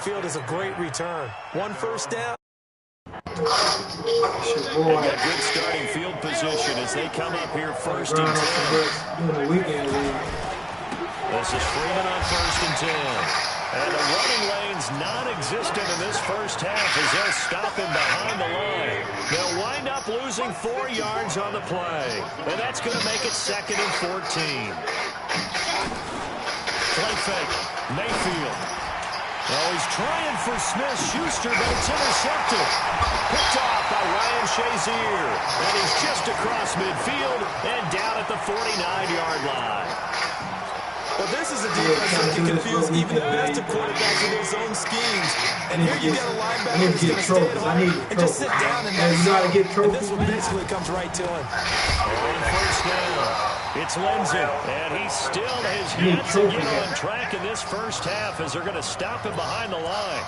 field is a great return. 1 first down. They've got good starting field position as they come up here first and 10. This is Freeman on first and 10. And the running lane's non-existent in this first half as they'll stop him behind the line. They'll wind up losing 4 yards on the play. And that's going to make it 2nd and 14. Play fake. Mayfield. Oh, he's trying for Smith-Schuster, but it's intercepted. Picked off by Ryan Shazier. And he's just across midfield and down at the 49-yard line. Well, this is a defense that can confuse even the best of quarterbacks in their zone schemes. And here you got a linebacker who's going to stay at home and just sit down and and this one basically comes right to him. On first down, it's Lindsey, and he still has yet to get on track in this first half as they're going to stop him behind the line.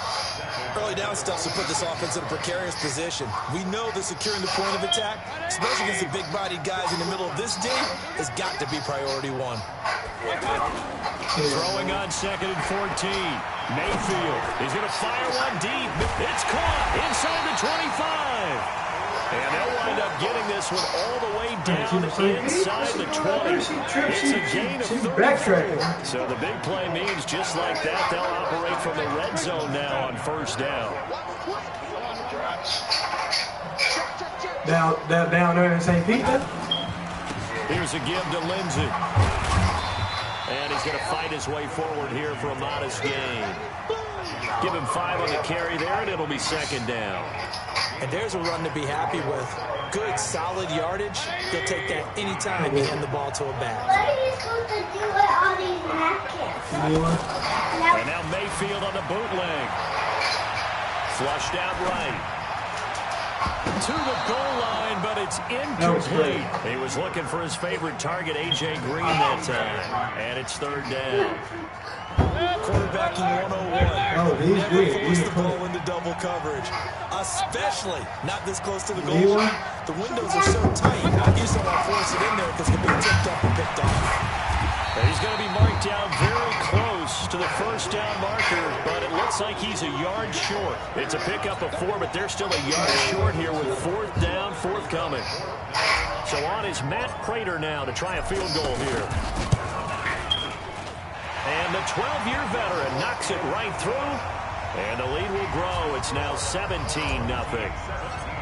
Early down stuff to put this offense in a precarious position. We know that securing the point of attack, especially against the big-bodied guys in the middle of this D, has got to be priority 1. Throwing on 2nd and 14. Mayfield is going to fire one deep. It's caught inside the 25. And they'll wind up getting this one all the way down inside the 20. It's a gain of 30. So the big play means just like that, they'll operate from the red zone now on first down. Down there in St. Pete. Here's a give to Lindsey. And he's going to fight his way forward here for a modest gain. Give him 5 on the carry there, and it'll be 2nd down. And there's a run to be happy with. Good, solid yardage. He'll take that anytime you hand the ball to a back. What are you supposed to do with all these napkins? And now Mayfield on the bootleg. Flushed out right. To the goal line, but it's incomplete. He was looking for his favorite target, A.J. Green, that time. And it's 3rd down. Quarterbacking 101. Never force the ball into double coverage, especially not this close to the goal line. The windows are so tight, you just don't want to force it in there because it can be tipped up and picked off. He's going to be marked down very close to the first down marker, but it looks like he's a yard short. It's a pickup of 4, but they're still a yard short here with 4th down forthcoming. So on is Matt Prater now to try a field goal here. And the 12-year veteran knocks it right through, and the lead will grow. It's now 17-0.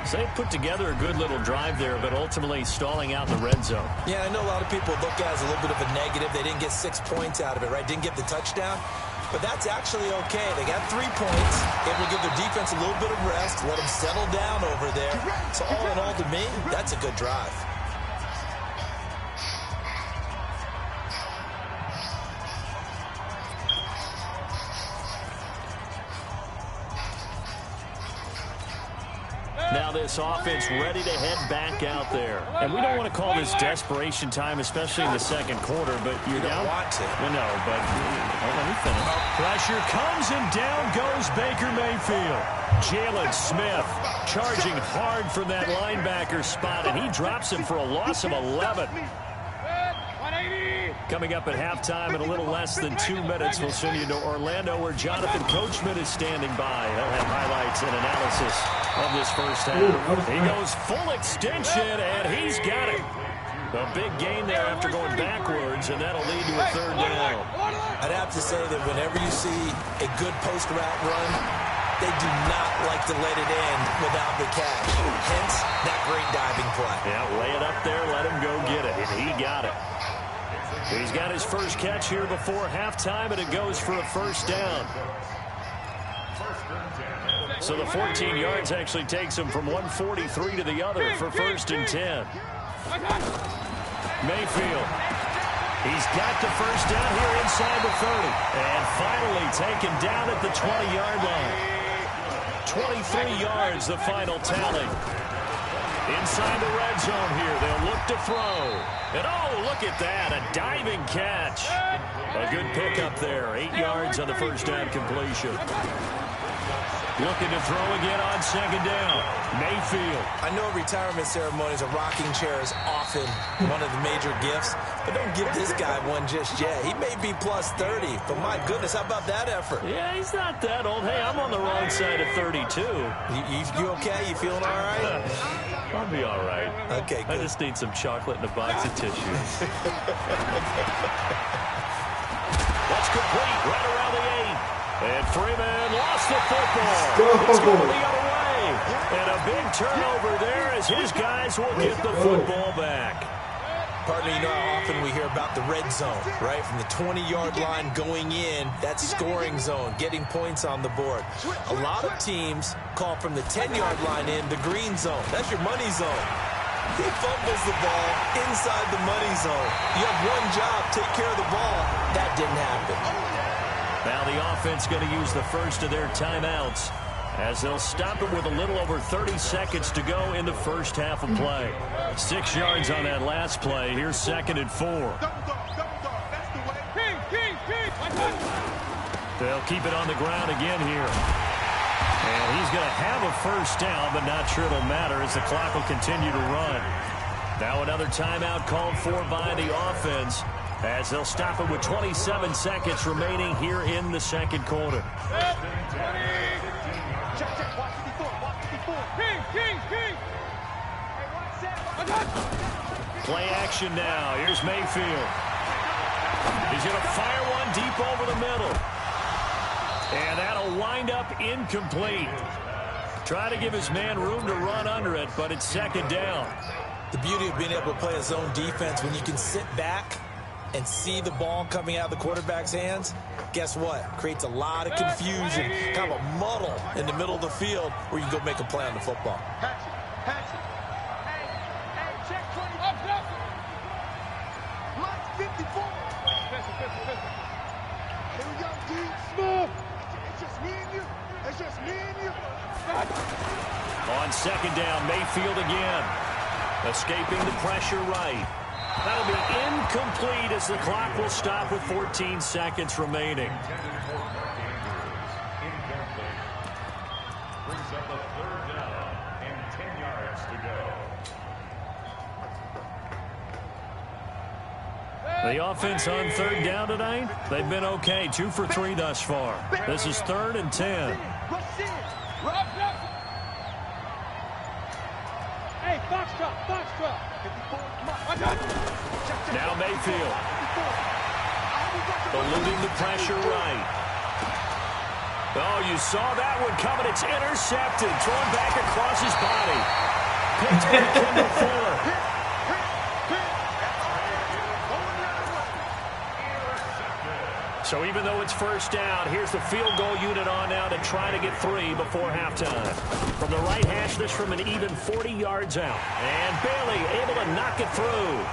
So they put together a good little drive there, but ultimately stalling out in the red zone. Yeah, I know a lot of people look at it as a little bit of a negative. They didn't get 6 points out of it, right? Didn't get the touchdown. But that's actually okay. They got 3 points. Able to give their defense a little bit of rest, let them settle down over there. So all in all, to me, that's a good drive. Now this offense ready to head back out there. And we don't want to call this desperation time, especially in the second quarter, but you're down. Want to. No, but let me finish. Pressure comes and down goes Baker Mayfield. Jalen Smith charging hard from that linebacker spot, and he drops him for a loss of 11. Coming up at halftime in a little less than 2 minutes, we'll send you to Orlando where Jonathan Coachman is standing by. He'll have highlights and analysis of this first half. He goes full extension, and he's got it. A big gain there after going backwards, and that'll lead to a 3rd down. I'd have to say that whenever you see a good post route run, they do not like to let it end without the catch. Hence, that great diving play. Yeah, lay it up there, let him go get it, and he got it. He's got his first catch here before halftime, and it goes for a 1st down. So the 14 yards actually takes him from 143 to the other for 1st and 10. Mayfield. He's got the first down here inside the 30. And finally taken down at the 20-yard line. 23 yards, the final tally. Inside the red zone here, they'll look to throw. And oh, look at that, a diving catch. A good pickup there, 8 yards on the first down completion. Looking to throw again on second down. Mayfield. I know retirement ceremonies, a rocking chair is often one of the major gifts, but don't give this guy one just yet. He may be plus 30, but my goodness, how about that effort? Yeah, he's not that old. Hey, I'm on the wrong side of 32. You okay? You feeling all right? I'll be all right. Okay, good. I just need some chocolate and a box of tissues. That's complete right around the 8. And Freeman lost the football. It's going the other way. And a big turnover there as his guys will get the football back. Partner, you know how often we hear about the red zone, right? From the 20-yard line going in, that scoring zone, getting points on the board. A lot of teams call from the 10-yard line in the green zone. That's your money zone. He fumbles the ball inside the money zone. You have one job, take care of the ball. That didn't happen. Now the offense going to use the first of their timeouts as they'll stop it with a little over 30 seconds to go in the first half of play. 6 yards on that last play. Here's 2nd and 4. They'll keep it on the ground again here. And he's going to have a first down, but not sure it'll matter as the clock will continue to run. Now another timeout called for by the offense as they'll stop it with 27 seconds remaining here in the second quarter. Play action now. Here's Mayfield. He's going to fire one deep over the middle. And that'll wind up incomplete. Try to give his man room to run under it, but it's second down. The beauty of being able to play a zone defense when you can sit back and see the ball coming out of the quarterback's hands, guess what? Creates a lot of confusion, kind of a muddle in the middle of the field where you can go make a play on the football. Patch it. Hey, check 20. Lights 54. Here we go, D. Smooth. It's just me and you. It's just me and you. On second down, Mayfield again. Escaping the pressure right. That'll be incomplete as the clock will stop with 14 seconds remaining. Brings up a 3rd down and 10 yards to go. The offense on 3rd down tonight, they've been okay. 2 for 3 thus far. This is 3rd and 10. Hey, box drop. Now Mayfield. Eluding the pressure right. Oh, you saw that one coming. It's intercepted. Thrown back across his body. Picked by Kendall Fuller. So even though it's first down, here's the field goal unit on now to try to get 3 before halftime. From the right hash, this from an even 40 yards out. And Bailey able to knock it through.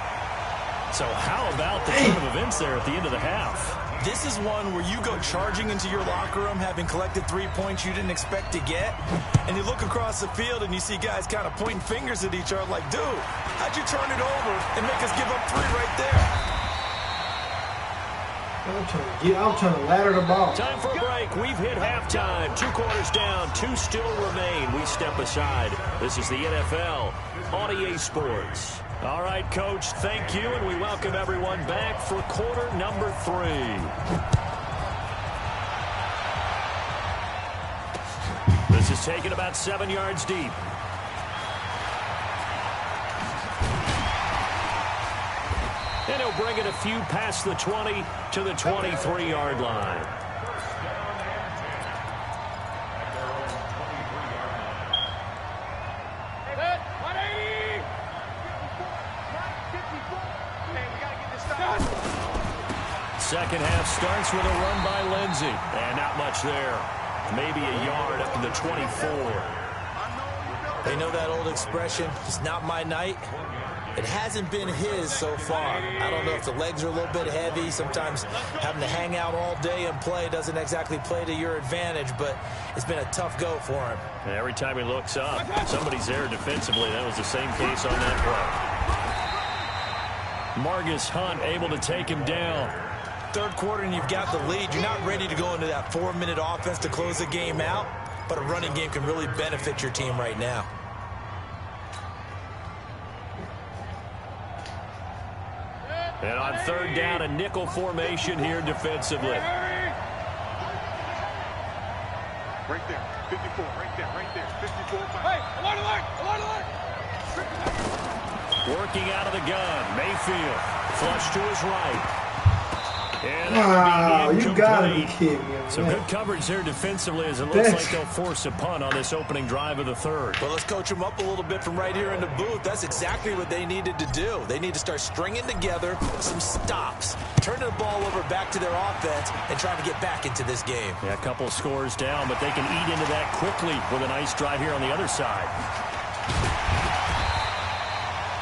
So how about the turn of events there at the end of the half? This is one where you go charging into your locker room having collected 3 points you didn't expect to get, and you look across the field and you see guys kind of pointing fingers at each other like, dude, how'd you turn it over and make us give up 3 right there? I'm trying to ladder the ball. Time for a break. We've hit halftime. 2 quarters down. 2 still remain. We step aside. This is the NFL on EA Sports. All right, Coach, thank you, and we welcome everyone back for quarter number 3. This is taken about 7 yards deep. And he'll bring it a few past the 20 to the 23-yard line. Second half starts with a run by Lindsey. And not much there. Maybe a yard up to the 24. They know that old expression, it's not my night. It hasn't been his so far. I don't know if the legs are a little bit heavy. Sometimes having to hang out all day and play doesn't exactly play to your advantage, but it's been a tough go for him. And every time he looks up, somebody's there defensively. That was the same case on that play. Margus Hunt able to take him down. Third quarter and you've got the lead. You're not ready to go into that 4-minute offense to close the game out. but a running game can really benefit your team right now. And on third down, a nickel formation here defensively. Right there, 54, right there, 54. Hey, alert! Working out of the gun, Mayfield, flush to his right. And wow, you gotta be kidding me. So good coverage there defensively as it looks like they'll force a punt on this opening drive of the third. Well, let's coach them up a little bit from right here in the booth. That's exactly what they needed to do. They need to start stringing together some stops, turning the ball over back to their offense, and trying to get back into this game. Yeah, a couple scores down, but they can eat into that quickly with a nice drive here on the other side.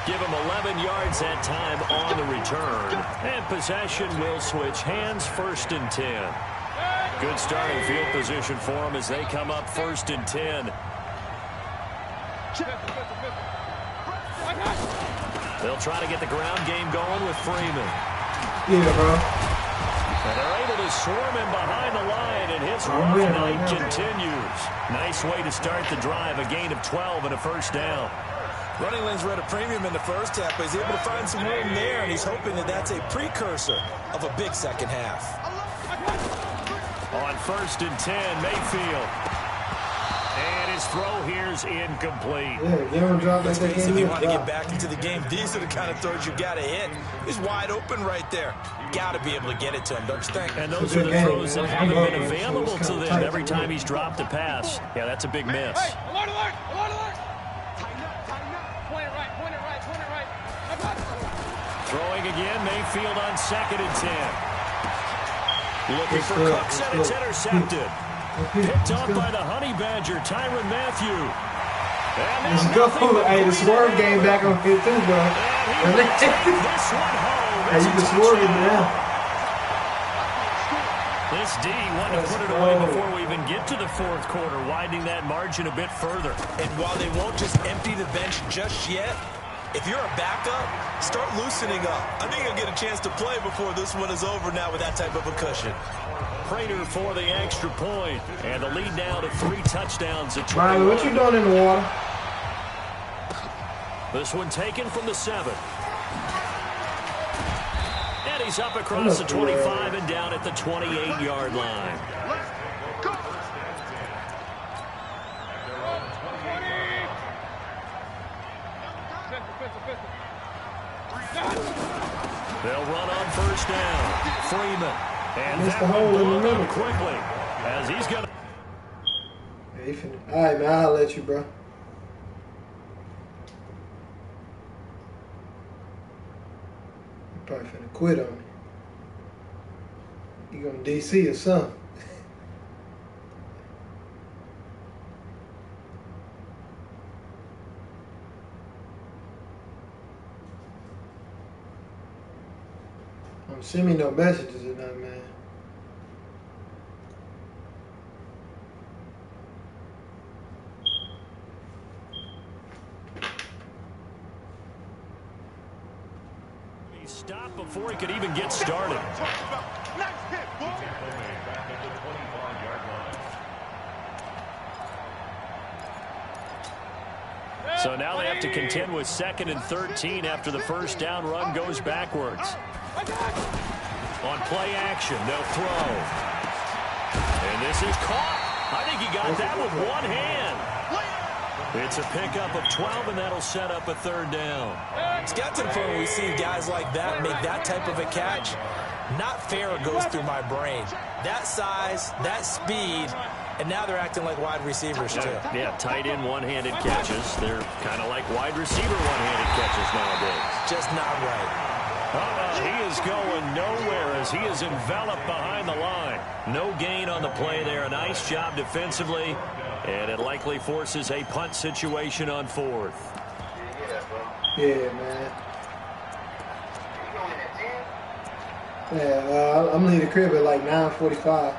Give him 11 yards that time on the return. And possession will switch hands, 1st and 10. Good starting field position for them as they come up 1st and 10. They'll try to get the ground game going with Freeman. Yeah, bro. And they're able to swarm him behind the line, and his run night continues. Nice way to start the drive, a gain of 12 and a 1st down. Running lanes were at a premium in the first half, but he's able to find some room there, and he's hoping that that's a precursor of a big second half. On 1st and 10, Mayfield. And his throw here's incomplete. Yeah, give him a drop like that. If you want to get back into the game, these are the kind of throws you got to hit. He's wide open right there. Got to be able to get it to him, don't you think? And those are the throws that haven't been available to them every time he's dropped a pass. Yeah, that's a big miss. Hey, alert! Throwing again, Mayfield on 2nd and 10. Looking for Cooks, and it's intercepted. Picked off by the Honey Badger, Tyrann Mathieu. Let's go. Hey, the swerve game back on here too, bro. This one home. Hey, you can swerve it now. This D wanted to put it away before we even get to the 4th quarter, widening that margin a bit further. And while they won't just empty the bench just yet, if you're a backup, start loosening up. I think you'll get a chance to play before this one is over now with that type of a cushion. Prater for the extra point, and the lead now to 3 touchdowns at 21. Riley, what you doing in the water? This one taken from the 7. And he's up across the 25 and down at the 28-yard line. They'll run on 1st down. Freeman. And missed that the hole in the one middle quickly as he's going to. All right, man, I'll let you, bro. You probably finna quit on me. You going to DC or something? Don't send me no messages or nothing, man. He stopped before he could even get started. So now they have to contend with 2nd and 13 after the 1st down run goes backwards. On play action, they'll throw. And this is caught. I think he got that with one hand. It's a pickup of 12, and that'll set up a 3rd down. It's got to the point where we see guys like that make that type of a catch. Not fair goes through my brain. That size, that speed, and now they're acting like wide receivers too. Yeah, tight end one-handed catches. They're kind of like wide receiver one-handed catches nowadays. Just not right. He is going nowhere as he is enveloped behind the line. No gain on the play there. A nice job defensively, and it likely forces a punt situation on 4th. Yeah, man. Yeah, I'm leaving the crib at like 9:45.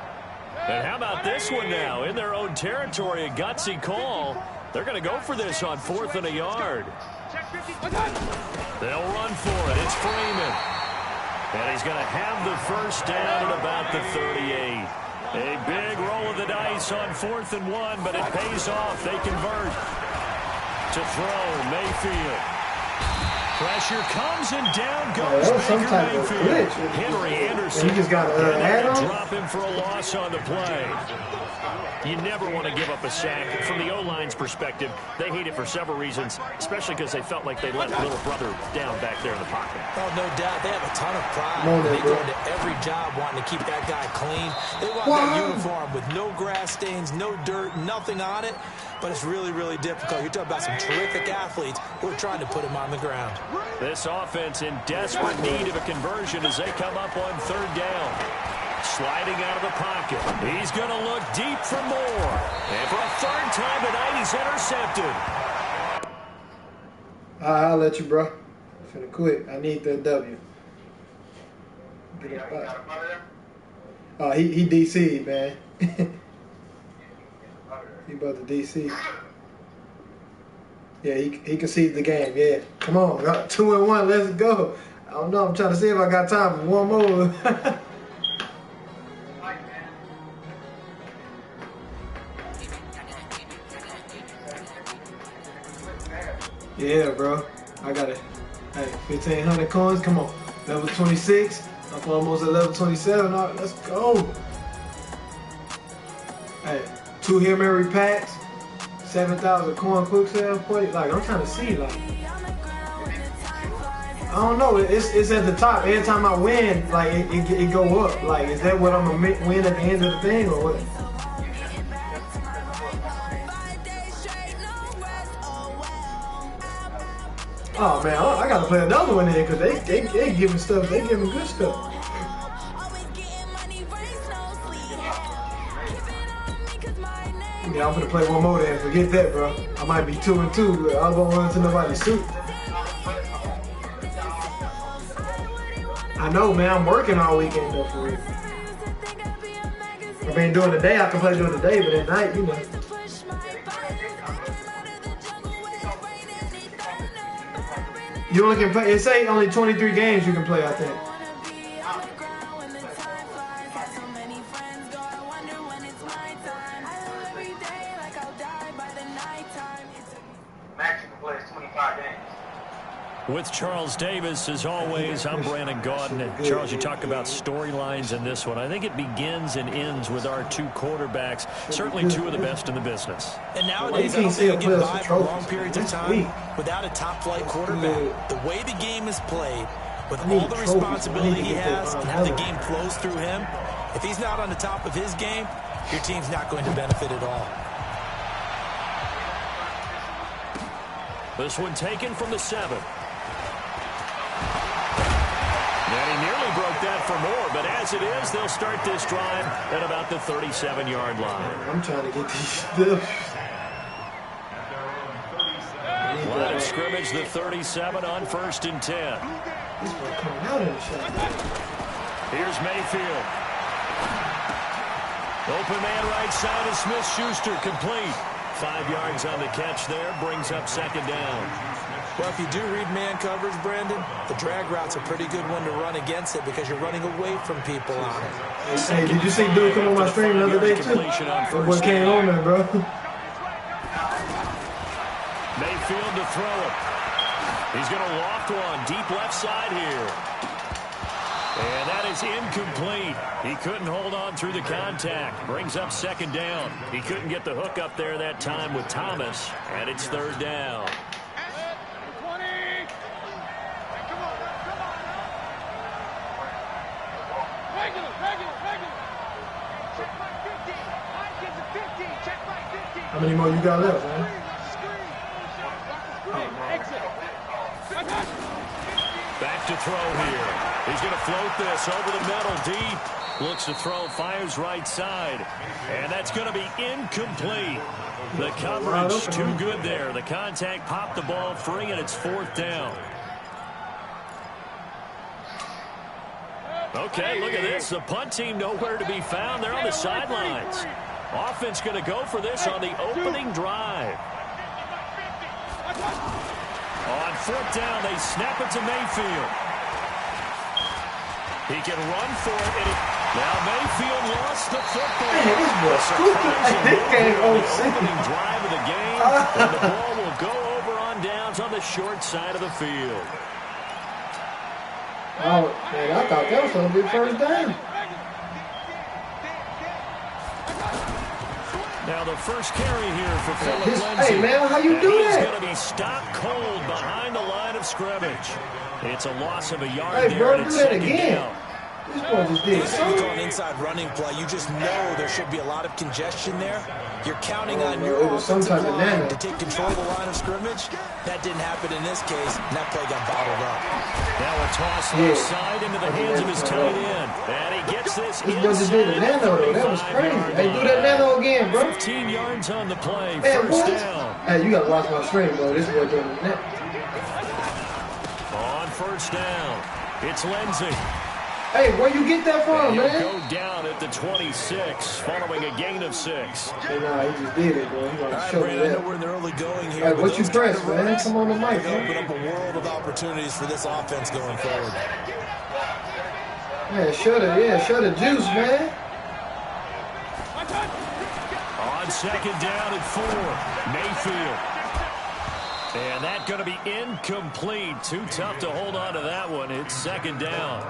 And how about this one now? In their own territory, a gutsy call. They're going to go for this on 4th and a yard. They'll run for it. It's Freeman. And he's going to have the 1st down at about the 38. A big roll of the dice on 4th and 1, but it pays off. They convert. To throw, Mayfield. Pressure comes and down goes Baker Mayfield. Henry Anderson. He just got add on. Drop him for a loss on the play. You never want to give up a sack. From the O-line's perspective, they hate it for several reasons, especially because they felt like they let little brother down back there in the pocket. Oh, no doubt. They have a ton of pride. They go into every job wanting to keep that guy clean. They want that uniform with no grass stains, no dirt, nothing on it. But it's really, really difficult. You're talking about some terrific athletes who are trying to put him on the ground. This offense in desperate need of a conversion as they come up on 3rd down. Sliding out of the pocket. He's going to look deep for more. And for a 3rd time tonight, he's intercepted. I'll let you, bro. I'm finna quit. I need that W. Get up. He DC'd, man. He about to DC. Yeah, he conceded the game. Yeah. Come on. 2-1. Let's go. I don't know. I'm trying to see if I got time for one more. Yeah, bro. I got it. Hey, 1,500 coins. Come on. Level 26. I'm almost at level 27. All right, let's go. Hey, 2 Hail Mary packs. 7,000 coin quick sale. Like, I'm trying to see, like. I don't know. It's at the top. Every time I win, like, it go up. Like, is that what I'm going to win at the end of the thing or what? Oh man, I gotta play another one there because they giving stuff, they giving good stuff. Yeah, I'm gonna play one more there. Forget that, bro. I might be 2-2. I won't run to nobody's suit. I know, man. I'm working all weekend though, for real. I mean, during the day I can play during the day, but at night, you know. You only can play. It say only 23 games you can play, I think. Max, you can play 25 games. With Charles Davis, as always, I'm Brandon Gaudin. Charles, you talk about storylines in this one. I think it begins and ends with our 2 quarterbacks, certainly 2 of the best in the business. And nowadays, I don't think you get by for long periods of time without a top-flight quarterback. The way the game is played, with all the responsibility he has and how the game flows through him, if he's not on the top of his game, your team's not going to benefit at all. This one taken from the 7. And he nearly broke that for more, but as it is, they'll start this drive at about the 37-yard line. I'm trying to get these stuff. Line of scrimmage, the 37 on 1st and 10. This one coming out of the shot. Here's Mayfield. Open man right side is Smith-Schuster, complete. 5 yards on the catch there, brings up 2nd down. Well, if you do read man coverage, Brandon, the drag route's a pretty good one to run against it because you're running away from people on it. Hey, did you see dude come on my stream the other day, too? What came on there, bro? Mayfield to throw it. He's going to loft one deep left side here. And that is incomplete. He couldn't hold on through the contact. Brings up 2nd down. He couldn't get the hook up there that time with Thomas, and it's 3rd down. How many more you got left, man? Back to throw here. He's going to float this over the middle deep. Looks to throw, fires right side. And that's going to be incomplete. The coverage too good there. The contact popped the ball free, and it's 4th down. Okay, look at this. The punt team nowhere to be found. They're on the sidelines. Offense going to go for this on the opening drive. On 4th down, they snap it to Mayfield. He can run for it. Now Mayfield lost the football. Man, this boy stupid. This game opening drive of the game. And the ball will go over on downs on the short side of the field. Oh, man, I thought that was going to be first down. Now the first carry here for Phillip Lindsay. Hey, man, how you do that? He's going to be stopped cold behind the line of scrimmage. It's a loss of a yard hey, there. Bro, And do it's that second again. down. This boy just did If you call an inside running play, you just know there should be a lot of congestion there. You're counting on your offensive line to take control of the line of scrimmage. That didn't happen in this case, and that play got bottled up. Now a toss left side into the hands of his tight end. And he gets this This boy just did a nano, though. That was crazy. Hey, do that nano again, bro. 15 yards on the play. Man, First what? down. Hey, you got to watch my stream, bro. This boy doing that. On first down, it's Lindsay. Hey, where you get that from, He'll man? go down at the 26, following a gain of 6. Hey, nah, he just did it, bro. He All gonna right, show me Brandon, I that. know we're in the early going here. Hey, but what you those press, kind of man? runs, Come on the mic, they man. open up a world of opportunities for this offense going forward. Man, show the juice, man. On second down at 4, Mayfield. And that's going to be incomplete. Too tough to hold on to that one. It's second down.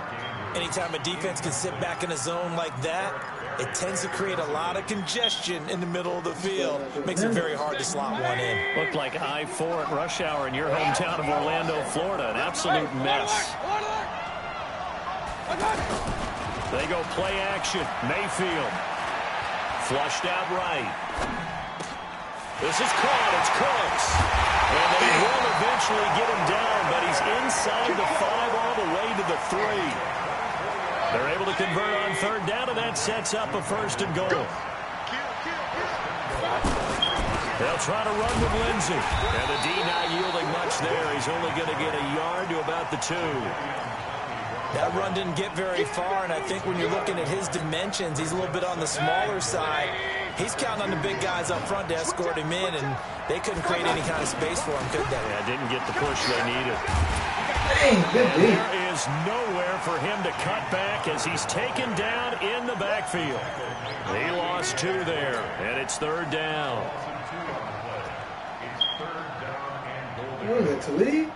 Anytime a defense can sit back in a zone like that, it tends to create a lot of congestion in the middle of the field. Makes it very hard to slot one in. Looked like I-4 at rush hour in your hometown of Orlando, Florida. An absolute mess. They go play action. Mayfield. Flushed out right. This is caught. It's Cooks. And they will eventually get him down, but he's inside the 5 all the way to the 3. They're able to convert on third down, and that sets up a first and goal. They'll try to run with Lindsay. And the D not yielding much there. He's only going to get a yard to about the 2. That run didn't get very far, and I think when you're looking at his dimensions, he's a little bit on the smaller side. He's counting on the big guys up front to escort him in, and they couldn't create any kind of space for him, could they? Yeah, didn't get the push they needed. Dang, good D. There is nowhere for him to cut back as he's taken down in the backfield. He lost 2 there, and it's third down. What is it, Talib?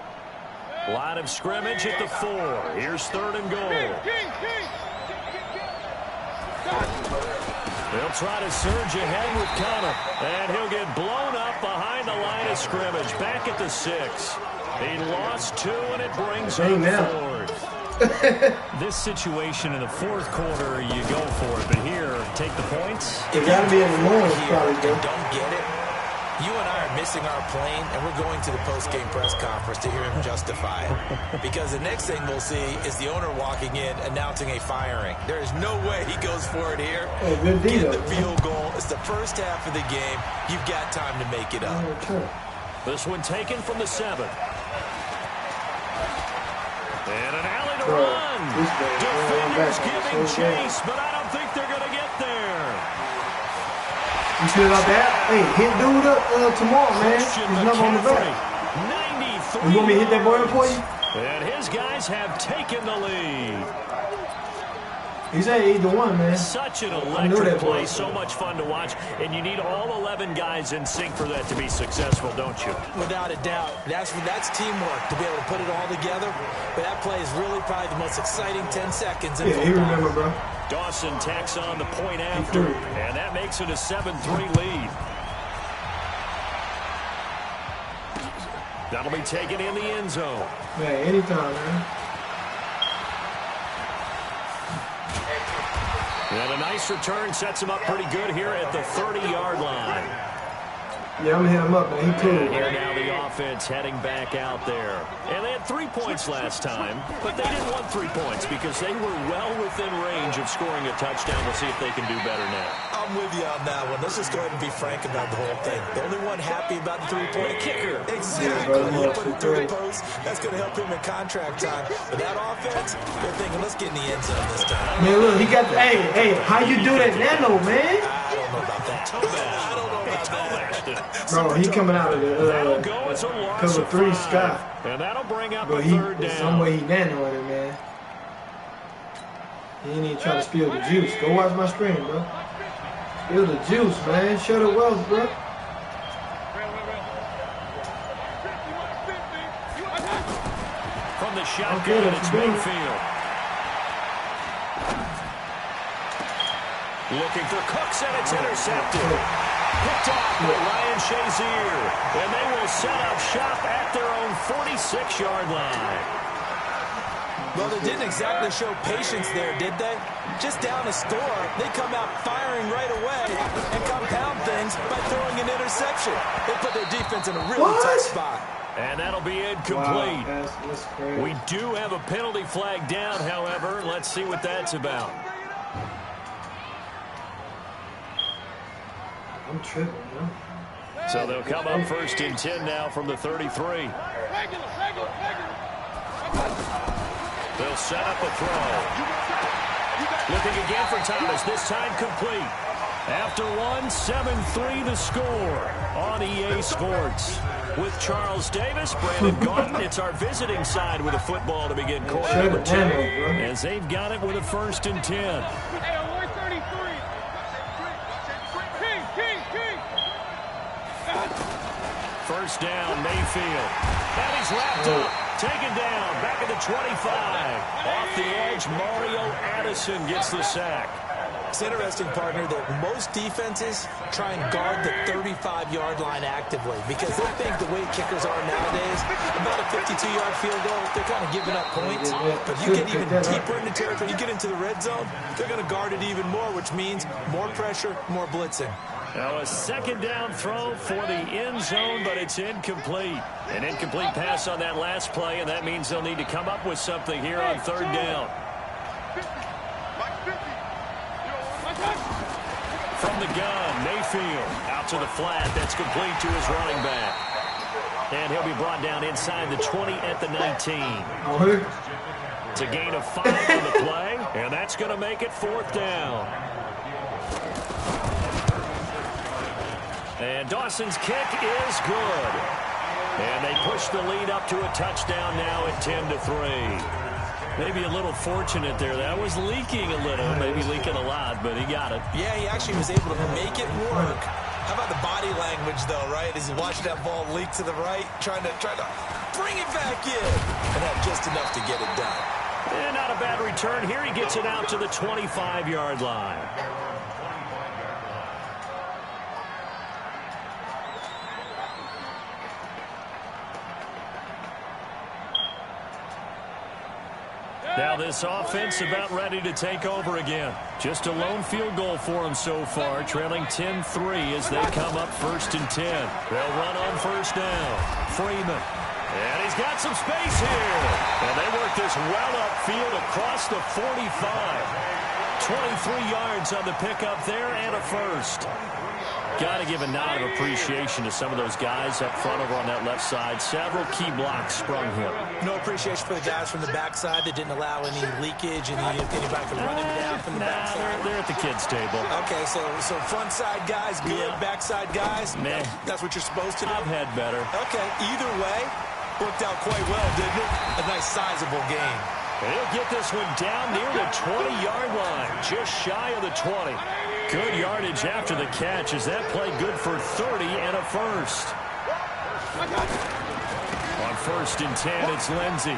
Line of scrimmage at the 4. Here's third and goal. They'll try to surge ahead with Connor, and he'll get blown up behind the line of scrimmage. Back at the 6. He lost 2, and it brings him forward. This situation in the fourth quarter, you go for it, but here, take the points. It got to be in the morning, probably, bro. Don't get it. You and I are missing our plane, and we're going to the post-game press conference to hear him justify it. Because the next thing we'll see is the owner walking in, announcing a firing. There is no way he goes for it here. Hey, good D, Get though. the field goal. It's the first half of the game. You've got time to make it up. This one taken from the 7. And an alley to Bro, run. this guy Defenders giving so chase, but I don't think they're going to get there. You see about that? Hey, hit dude up tomorrow, man. He's not on the back. 93 You want me to hit that boy up for you? And his guys have taken the lead. He said either one, man. Such an I knew electric that play, was. so much fun to watch. And you need all 11 guys in sync for that to be successful, don't you? Without a doubt. That's teamwork to be able to put it all together. But that play is really probably the most exciting 10 seconds in Yeah, he football. remember, bro. Dawson tacks on the point after, and that makes it a 7-3 lead. That'll be taken in the end zone. Man, anytime, man. And a nice return sets him up pretty good here at the 30-yard line. Yeah, I'm going to hit him up, man. He cool. And here now the offense heading back out there. And they had 3 points last time, but they didn't want 3 points because they were well within range of scoring a touchdown. We'll see if they can do better now. I'm with you on that one. Let's just go ahead and be frank about the whole thing. The only one happy about the three-point kicker. Exactly. You put it through the post. That's going to help him in contract time. But that offense, they're thinking, let's get in the end zone this time. Man, look, he got the, hey, how you do that nano, man? I don't know about that. I don't know about that. Bro, he coming out of the cover 3 Scott. And that'll bring up But a third there's down. some way he nanoing it, man. He ain't even trying to spill the juice. Go watch my screen, bro. Spill the juice, man. Shut it well, bro. From the shotgun, it's Mayfield. Looking for Cooks, and it's intercepted. Picked off by Ryan Shazier. And they will set up shop at their own 46-yard line. Well, they didn't exactly show patience there, did they? Just down a score, they come out firing right away and compound things by throwing an interception. They put their defense in a really tough spot. And that'll be incomplete. Wow, that's crazy. We do have a penalty flag down, however. Let's see what that's about. I'm tripping, man. So they'll come up first and 10 now from the 33. They'll set up a throw. Looking again for Thomas, this time complete. After one, 7-3 the score on EA Sports. With Charles Davis, Brandon Gaunton, it's our visiting side with a football to begin quarter number 2. As they've got it with a first and 10. First down, Mayfield. And he's wrapped up. Taken down. Back at the 25. Off the edge, Mario Addison gets the sack. It's interesting, partner, that most defenses try and guard the 35-yard line actively because they think the way kickers are nowadays, about a 52-yard field goal, they're kind of giving up points. But you get even deeper into territory, you get into the red zone, they're going to guard it even more, which means more pressure, more blitzing. Now a second down throw for the end zone, but it's incomplete. An incomplete pass on that last play, and that means they'll need to come up with something here on third down. From the gun, Mayfield out to the flat. That's complete to his running back. And he'll be brought down inside the 20 at the 19. It's a gain of 5 on the play, and that's going to make it fourth down. And Dawson's kick is good. And they push the lead up to a touchdown now at 10-3. Maybe a little fortunate there. That was leaking a little, maybe leaking a lot, but he got it. Yeah, he actually was able to make it work. How about the body language, though, right? As he watched that ball leak to the right, trying to bring it back in. And had just enough to get it done. And not a bad return here. He gets it out to the 25-yard line. Now this offense about ready to take over again. Just a lone field goal for them so far, trailing 10-3 as they come up first and 10. They'll run on first down. Freeman. And he's got some space here. And they work this well upfield across the 45. 23 yards on the pickup there and a first. Got to give a nod of appreciation to some of those guys up front over on that left side. Several key blocks sprung him. No appreciation for the guys from the backside that didn't allow any leakage and anybody could run him down from the backside. They're at the kids' table. Okay, so front side guys good, backside guys, meh. That's what you're supposed to do? I've had better. Okay, either way, worked out quite well, didn't it? A nice sizable game. And he'll get this one down near the 20-yard line, just shy of the 20. Good yardage after the catch as that play good for 30 and a first. On first and 10, it's Lindsey.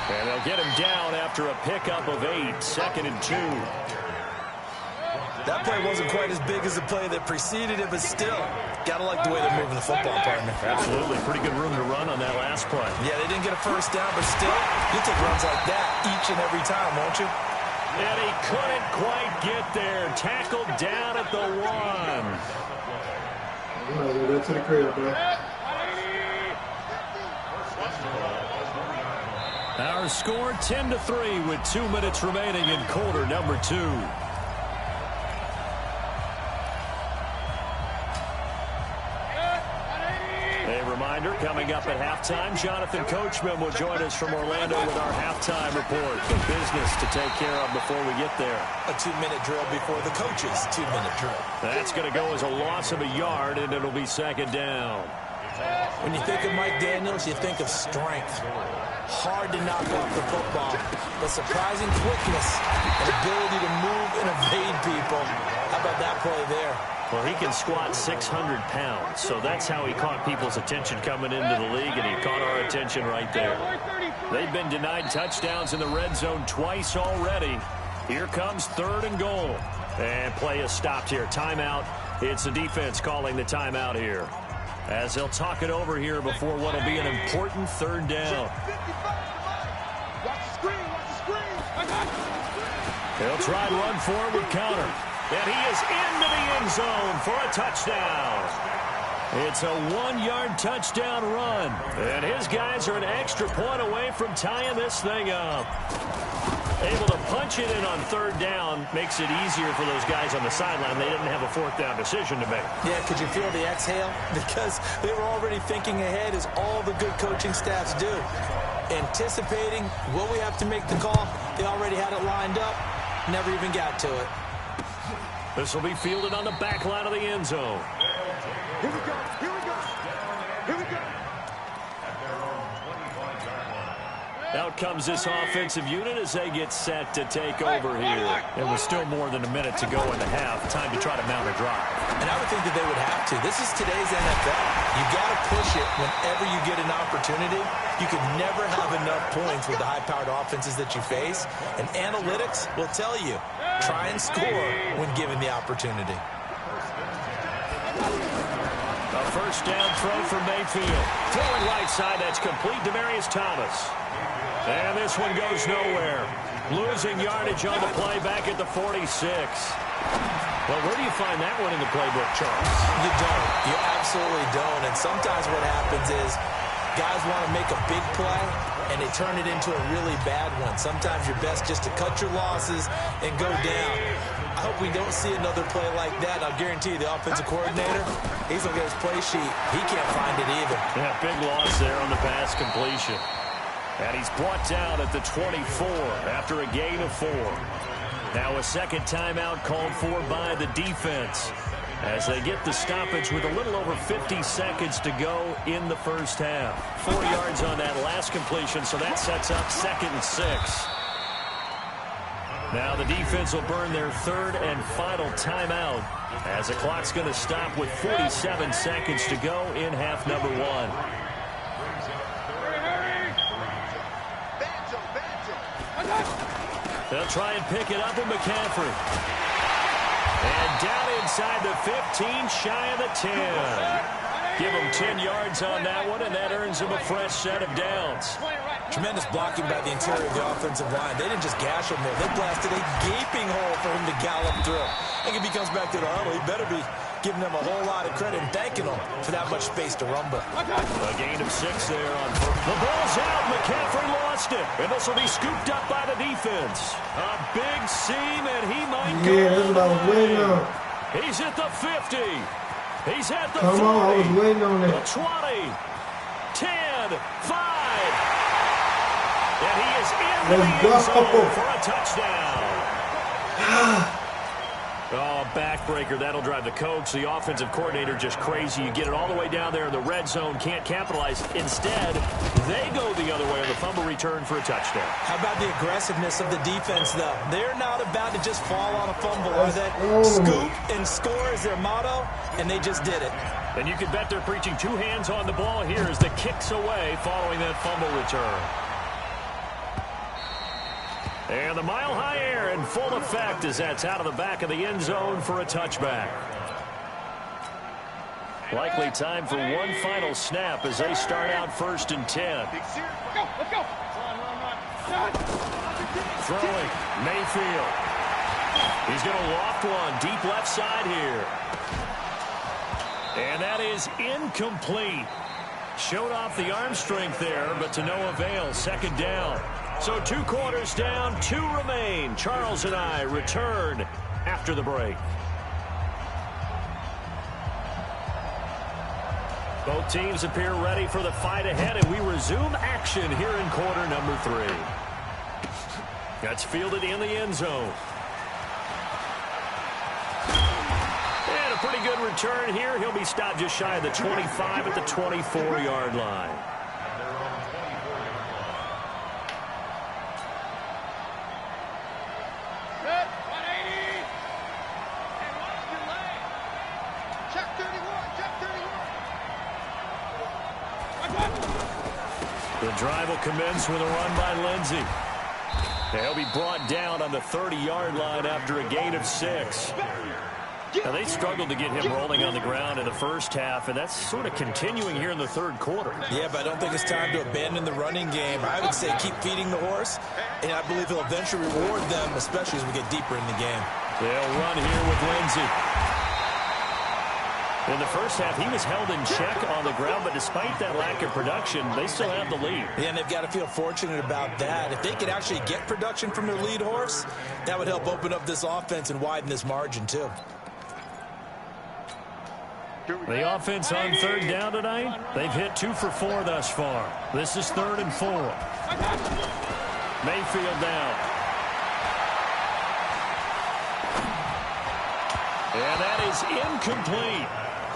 And they'll get him down after a pickup of 8, second and 2. That play wasn't quite as big as the play that preceded it, but still, gotta like the way they're moving the football, partner. Absolutely. Pretty good room to run on that last play. Yeah, they didn't get a first down, but still, you'll take runs like that each and every time, won't you? And he couldn't quite get there. Tackled down at the 1. You might as well go to the crib, bro. Our score 10-3 with 2 minutes remaining in quarter number 2. Coming up at halftime, Jonathan Coachman will join us from Orlando with our halftime report. The business to take care of before we get there. A 2-minute drill before the coach's 2-minute drill. That's going to go as a loss of a yard, and it'll be second down. When you think of Mike Daniels, you think of strength. Hard to knock off the football, but surprising quickness and ability to move and evade people. How about that play there? Well, he can squat 600 pounds, so that's how he caught people's attention coming into the league, and he caught our attention right there. They've been denied touchdowns in the red zone twice already. Here comes 3rd and goal. And play is stopped here. Timeout. It's the defense calling the timeout here, as they'll talk it over here before what will be an important 3rd down. He'll try to run forward with counter. And he is into the end zone for a touchdown. It's a 1-yard touchdown run. And his guys are an extra point away from tying this thing up. Able to punch it in on 3rd down makes it easier for those guys on the sideline. They didn't have a 4th down decision to make. Yeah, could you feel the exhale? Because they were already thinking ahead, as all the good coaching staffs do. Anticipating, will we have to make the call? They already had it lined up. Never even got to it. This will be fielded on the back line of the end zone. Here we go. Here we go. Here we go. Out comes this offensive unit as they get set to take over here. It was still more than a minute to go in the half. Time to try to mount a drive. And I would think that they would have to. This is today's NFL. You got to push it whenever you get an opportunity. You can never have enough points with the high-powered offenses that you face. And analytics will tell you, try and score when given the opportunity. A 1st down throw for Mayfield. Throwing right side, that's complete. Demaryius Thomas. And this one goes nowhere. Losing yardage on the play back at the 46. Well, where do you find that one in the playbook, Charles? You don't. You absolutely don't. And sometimes what happens is guys want to make a big play, and they turn it into a really bad one. Sometimes you're best just to cut your losses and go down. I hope we don't see another play like that. I'll guarantee you the offensive coordinator, he's going to get his play sheet. He can't find it either. Yeah, big loss there on the pass completion. And he's brought down at the 24 after a gain of 4. Now a 2nd timeout called for by the defense as they get the stoppage with a little over 50 seconds to go in the first half. 4 yards on that last completion, so that sets up 2nd and 6. Now the defense will burn their 3rd and final timeout as the clock's going to stop with 47 seconds to go in half number 1. They'll try and pick it up with McCaffrey. And down inside the 15, shy of the 10. Give him 10 yards on that one, and that earns him a fresh set of downs. Tremendous blocking by the interior of the offensive line. They didn't just gash him there. They blasted a gaping hole for him to gallop through. I think if he comes back to the huddle, he better be giving them a whole lot of credit and thanking them for that much space to rumble. A gain of 6 there on the ball's out. McCaffrey lost it, and this will be scooped up by the defense. A big seam, and he might go. Yeah, that's what I was waiting on. He's at the 50. He's at the 40. Come on, I was waiting on that. The 20, 10, 5. And he is in the end zone for a touchdown. Oh, backbreaker. That'll drive the coach. The offensive coordinator just crazy. You get it all the way down there in the red zone. Can't capitalize. Instead, they go the other way on the fumble return for a touchdown. How about the aggressiveness of the defense, though? They're not about to just fall on a fumble, are they? Scoop and score is their motto, and they just did it. And you can bet they're preaching 2 hands on the ball here as the kick's away following that fumble return. And the mile-high air in full effect as that's out of the back of the end zone for a touchback. Likely time for one final snap as they start out 1st and 10. Let's go. Throwing, Mayfield. He's going to loft one deep left side here. And that is incomplete. Showed off the arm strength there, but to no avail. 2nd down. So 2 quarters down, 2 remain. Charles and I return after the break. Both teams appear ready for the fight ahead, and we resume action here in quarter number 3. That's fielded in the end zone. And a pretty good return here. He'll be stopped just shy of the 25 at the 24-yard line. The drive will commence with a run by Lindsey. He'll be brought down on the 30-yard line after a gain of 6. Now, they struggled to get him rolling on the ground in the first half, and that's sort of continuing here in the third quarter. Yeah, but I don't think it's time to abandon the running game. I would say keep feeding the horse, and I believe he'll eventually reward them, especially as we get deeper in the game. They'll run here with Lindsey. In the first half, he was held in check on the ground, but despite that lack of production, they still have the lead. Yeah, and they've got to feel fortunate about that. If they could actually get production from their lead horse, that would help open up this offense and widen this margin, too. The offense on third down tonight, they've hit 2 for 4 thus far. This is 3rd and 4. Mayfield down. And that is incomplete.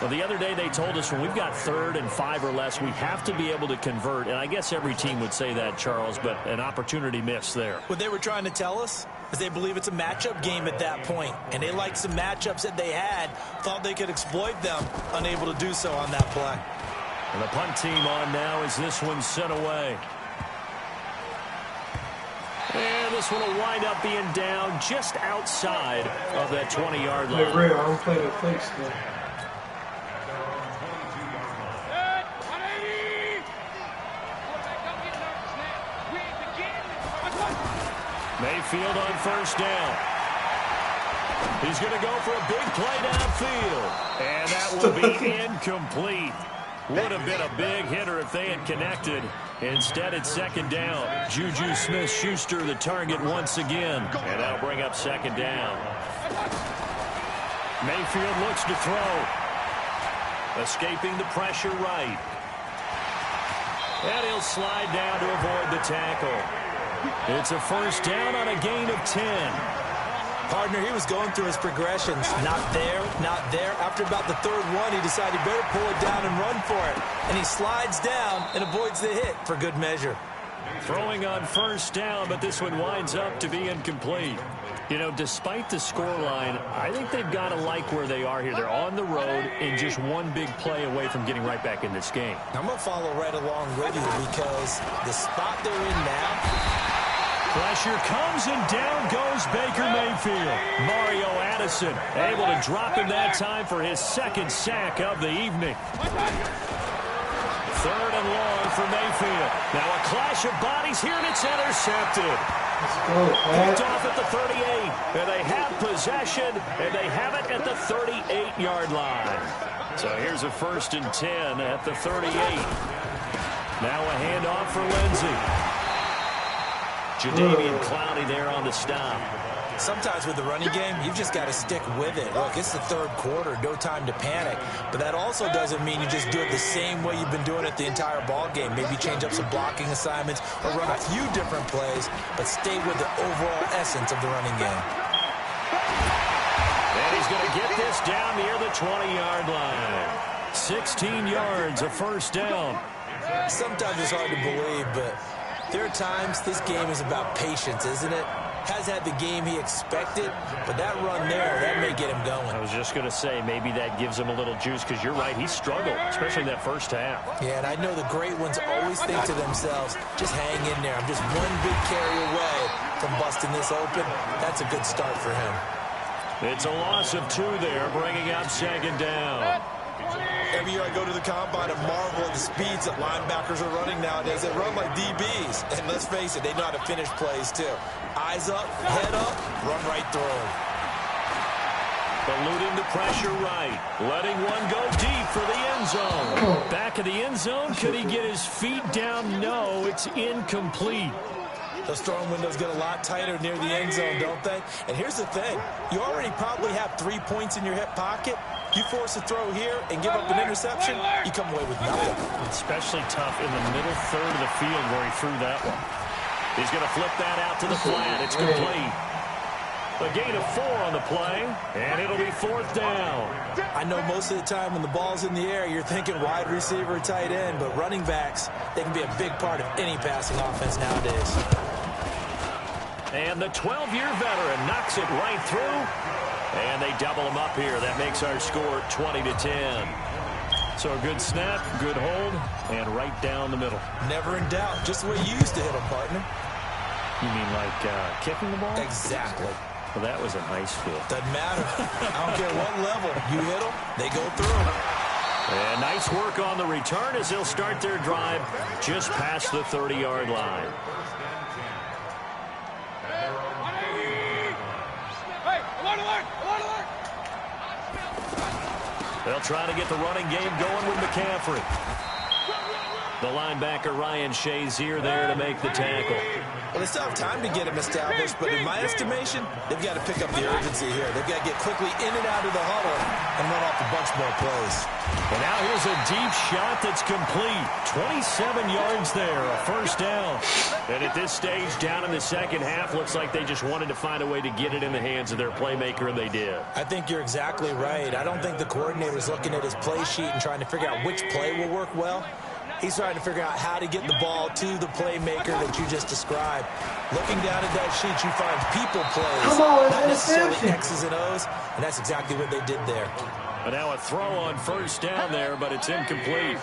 Well, the other day they told us when we've got 3rd and 5 or less, we have to be able to convert. And I guess every team would say that, Charles, but an opportunity missed there. What they were trying to tell us is they believe it's a matchup game at that point. And they liked some matchups that they had, thought they could exploit them, unable to do so on that play. And the punt team on now as this one's sent away. And this one will wind up being down just outside of that 20-yard line. Hey, real, I don't play the fake stuff. Mayfield on first down. He's going to go for a big play downfield. And that will be incomplete. Would have been a big hitter if they had connected. Instead, it's second down. Juju Smith-Schuster the target once again. And that'll bring up second down. Mayfield looks to throw. Escaping the pressure right. And he'll slide down to avoid the tackle. It's a first down on a gain of 10. Partner, he was going through his progressions. Not there, not there. After about the 3rd one, he decided he better pull it down and run for it. And he slides down and avoids the hit for good measure. Throwing on first down, but this one winds up to be incomplete. You know, despite the scoreline, I think they've got to like where they are here. They're on the road and just one big play away from getting right back in this game. I'm going to follow right along with you because the spot they're in now... Pressure comes, and down goes Baker Mayfield. Mario Addison able to drop him that time for his 2nd sack of the evening. 3rd and long for Mayfield. Now a clash of bodies here, and it's intercepted. Picked off at the 38, and they have possession, and they have it at the 38-yard line. So here's a 1st and 10 at the 38. Now a handoff for Lindsey. Jadeveon Clowney there on the stop. Sometimes with the running game, you've just got to stick with it. Look, it's the 3rd quarter, no time to panic. But that also doesn't mean you just do it the same way you've been doing it the entire ball game. Maybe change up some blocking assignments or run a few different plays, but stay with the overall essence of the running game. And he's going to get this down near the 20-yard line. 16 yards, a first down. Sometimes it's hard to believe, but there are times this game is about patience, isn't it? Has had the game he expected, but that run there, that may get him going. I was just going to say, maybe that gives him a little juice, because you're right, he struggled, especially in that first half. Yeah, and I know the great ones always think to themselves, just hang in there. I'm just one big carry away from busting this open. That's a good start for him. It's a loss of 2 there, bringing up second down. Every year I go to the combine and marvel at the speeds that linebackers are running nowadays. They run like DBs. And let's face it, they know how to finish plays too. Eyes up, head up, run right through them. Eluding the pressure right. Letting one go deep for the end zone. Back of the end zone. Could he get his feet down? No, it's incomplete. Those throwing windows get a lot tighter near the end zone, don't they? And here's the thing. You already probably have 3 points in your hip pocket. You force a throw here and give up an interception, you come away with nothing. Especially tough in the middle third of the field where he threw that one. He's going to flip that out to the flat. It's complete. A gain of 4 on the play, and it'll be 4th down. I know most of the time when the ball's in the air, you're thinking wide receiver, tight end, but running backs, they can be a big part of any passing offense nowadays. And the 12-year veteran knocks it right through, and they double him up here. That makes our score 20-10. So a good snap, good hold, and right down the middle. Never in doubt. Just the way you used to hit them, partner. You mean like kicking the ball? Exactly. Well, that was a nice fit. Doesn't matter. I don't care what level. You hit them, they go through. And nice work on the return as they'll start their drive just past the 30-yard line. They'll try to get the running game going with McCaffrey. The linebacker Ryan Shazier there to make the tackle. Well, they still have time to get him established, but in my estimation, they've got to pick up the urgency here. They've got to get quickly in and out of the huddle and run off a bunch more plays. And now here's a deep shot that's complete. 27 yards there, a first down. And at this stage, down in the second half, looks like they just wanted to find a way to get it in the hands of their playmaker, and they did. I think you're exactly right. I don't think the coordinator's looking at his play sheet and trying to figure out which play will work well. He's trying to figure out how to get the ball to the playmaker that you just described. Looking down at that sheet, you find people plays, not necessarily X's and O's, and that's exactly what they did there. But now a throw on first down there, but it's incomplete.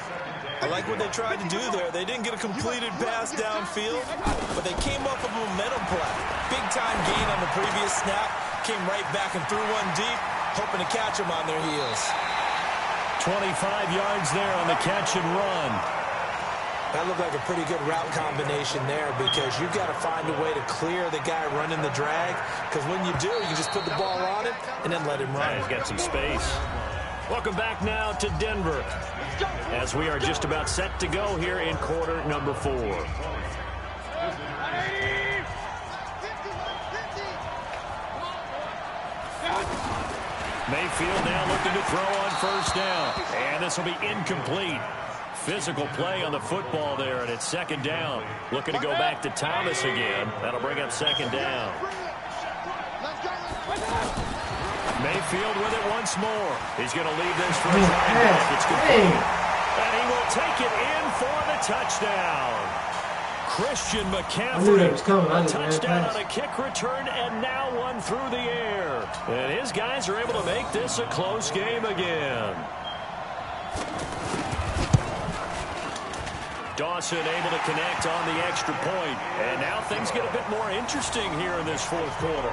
I like what they tried to do there. They didn't get a completed pass downfield, but they came up with a momentum play. Big-time gain on the previous snap, came right back and threw one deep, hoping to catch them on their heels. 25 yards there on the catch and run. That looked like a pretty good route combination there because you've got to find a way to clear the guy running the drag, because when you do, you just put the ball on him and then let him run. He's got some space. Welcome back now to Denver as we are just about set to go here in quarter number 4. Mayfield now looking to throw on first down, and this will be incomplete. Physical play on the football there, and it's second down. Looking to go back to Thomas again. That'll bring up second down. Mayfield with it once more. He's going to leave this for his running back. It's complete. And he will take it in for the touchdown. Christian McCaffrey, a touchdown on a kick return, and now one through the air. And his guys are able to make this a close game again. Dawson able to connect on the extra point. And now things get a bit more interesting here in this fourth quarter.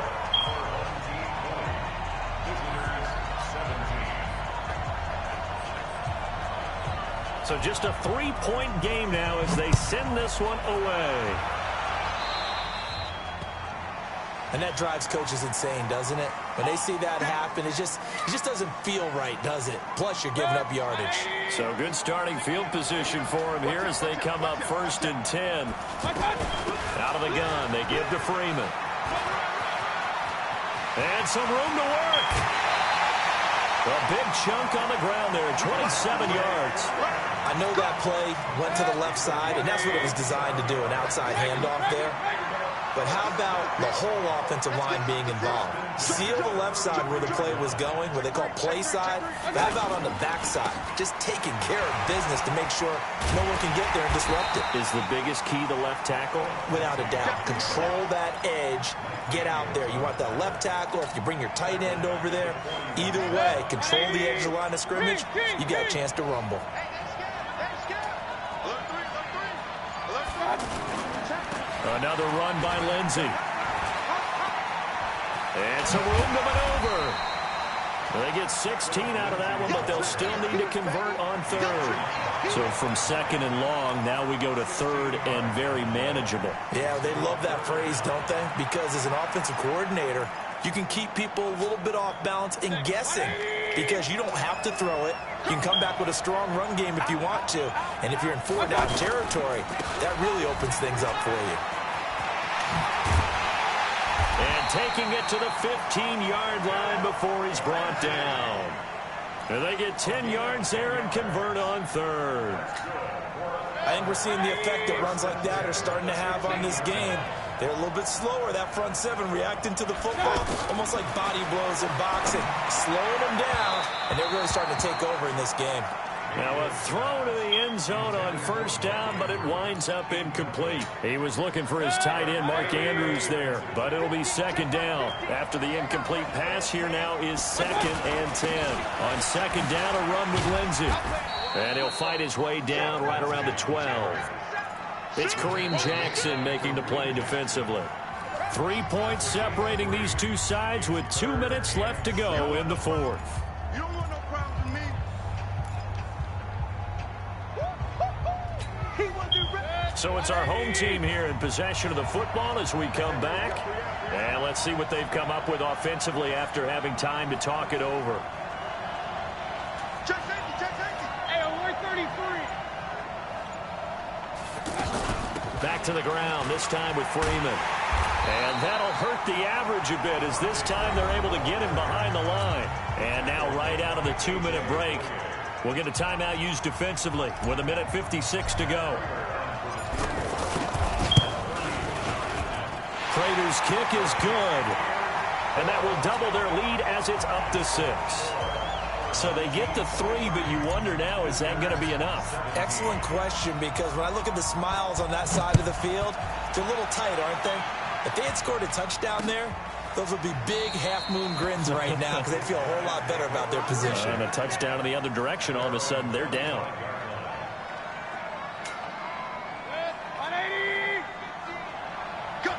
So just a 3-point game now as they send this one away. And that drives coaches insane, doesn't it? When they see that happen, it just doesn't feel right, does it? Plus, you're giving up yardage. So good starting field position for him here as they come up 1st and 10. Out of the gun, they give to Freeman. And some room to work. A big chunk on the ground there, 27 yards. I know that play went to the left side, and that's what it was designed to do, an outside handoff there. But how about the whole offensive line being involved? Seal the left side where the play was going, what they call play side. But how about on the back side? Just taking care of business to make sure no one can get there and disrupt it. Is the biggest key the left tackle? Without a doubt. Control that edge. Get out there. You want that left tackle. If you bring your tight end over there, either way, control the edge of the line of scrimmage, you got a chance to rumble. Another run by Lindsey. And some room to maneuver. They get 16 out of that one, but they'll still need to convert on third. So from second and long, now we go to third and very manageable. Yeah, they love that phrase, don't they? Because as an offensive coordinator, you can keep people a little bit off balance and guessing because you don't have to throw it. You can come back with a strong run game if you want to. And if you're in 4-down territory, that really opens things up for you. And taking it to the 15-yard line before he's brought down. And they get 10 yards there and convert on third. I think we're seeing the effect that runs like that are starting to have on this game. They're a little bit slower, that front seven, reacting to the football, almost like body blows in boxing, slowing them down, and they're really starting to take over in this game. Now a throw to the end zone on first down, but it winds up incomplete. He was looking for his tight end, Mark Andrews, there, but it'll be second down. After the incomplete pass, here now is 2nd and 10. On second down, a run with Lindsey. And he'll fight his way down right around the 12. It's Kareem Jackson making the play defensively. 3 points separating these two sides with 2 minutes left to go in the fourth. You don't want no problems with me. So it's our home team here in possession of the football as we come back. And let's see what they've come up with offensively after having time to talk it over. Check safety, check safety. Hey, on 133. Back to the ground, this time with Freeman. And that'll hurt the average a bit as this time they're able to get him behind the line. And now right out of the 2-minute break, we'll get a timeout used defensively with 1:56 to go. Prater's kick is good. And that will double their lead as it's up to 6. So they get the 3, but you wonder now, is that going to be enough? Excellent question, because when I look at the smiles on that side of the field, they're a little tight, aren't they? If they had scored a touchdown there, those would be big half-moon grins right now because they feel a whole lot better about their position. And a touchdown in the other direction, all of a sudden they're down. 180. Cut.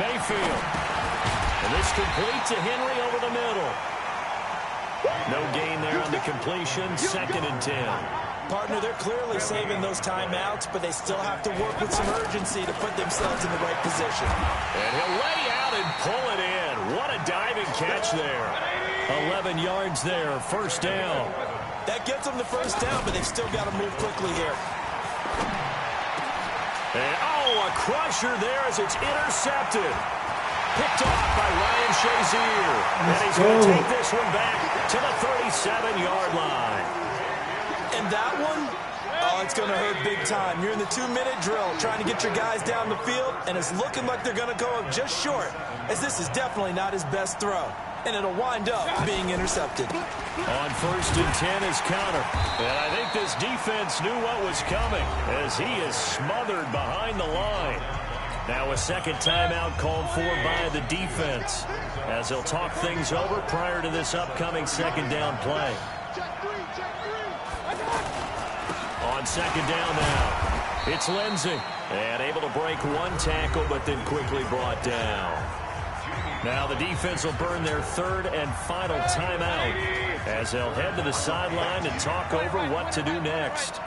Mayfield. And this complete to Henry over the middle. No gain there on the completion. 2nd and 10. Partner, they're clearly saving those timeouts, but they still have to work with some urgency to put themselves in the right position. And he'll lay out and pull it in. What a diving catch there. 11 yards there, first down. That gets them the first down, but they've still got to move quickly here. And, a crusher there as it's intercepted. Picked off by Ryan Shazier. And he's going to take this one back to the 37-yard line. And that one, it's going to hurt big time. You're in the 2-minute drill trying to get your guys down the field, and it's looking like they're going to go up just short, as this is definitely not his best throw. And it'll wind up being intercepted. On 1st and 10 is Connor. And I think this defense knew what was coming as he is smothered behind the line. Now a second timeout called for by the defense as they'll talk things over prior to this upcoming second down play. On second down now, it's Lindsey. And able to break one tackle, but then quickly brought down. Now the defense will burn their 3rd and final timeout as they'll head to the sideline and talk over what to do next.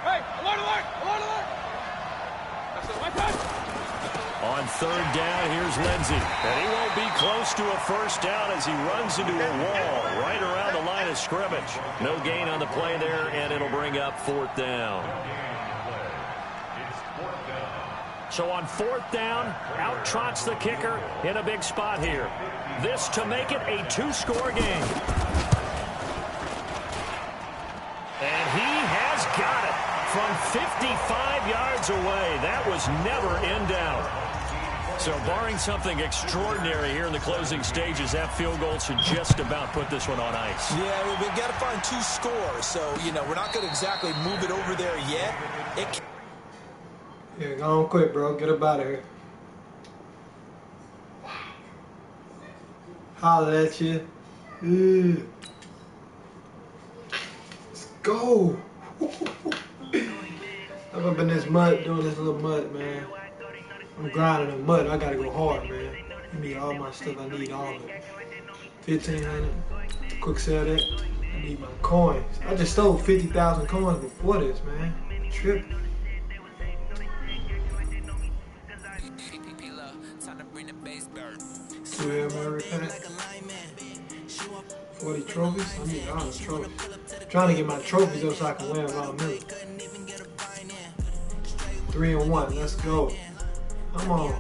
On 3rd down, here's Lindsey. And he won't be close to a first down as he runs into a wall right around the line of scrimmage. No gain on the play there, and it'll bring up 4th down. So on 4th down, out trots the kicker in a big spot here. This to make it a 2-score game. And he has got it from 55 yards away. That was never in doubt. So barring something extraordinary here in the closing stages, that field goal should just about put this one on ice. Yeah, we've got to find 2 scores. So, we're not going to exactly move it over there yet. Yeah, go on quick, bro. Get up out of here. Holla at you. Let's go. I've up in this mud, doing this little mud, man. I'm grinding in mud. I gotta go hard, man. I need all my stuff. I need all of it. 1,500. Quick sell that. I need my coins. I just stole 50,000 coins before this, man. Tripping. Mary pack. 40 trophies? I need all the trophies. I'm trying to get my trophies up so I can win Von Miller. 3 and 1. Let's go. Come on.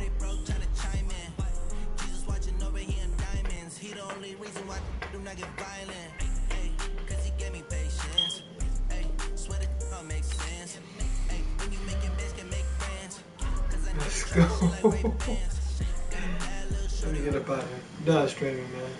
Let's go. Let me get up out of here. Done streaming, man.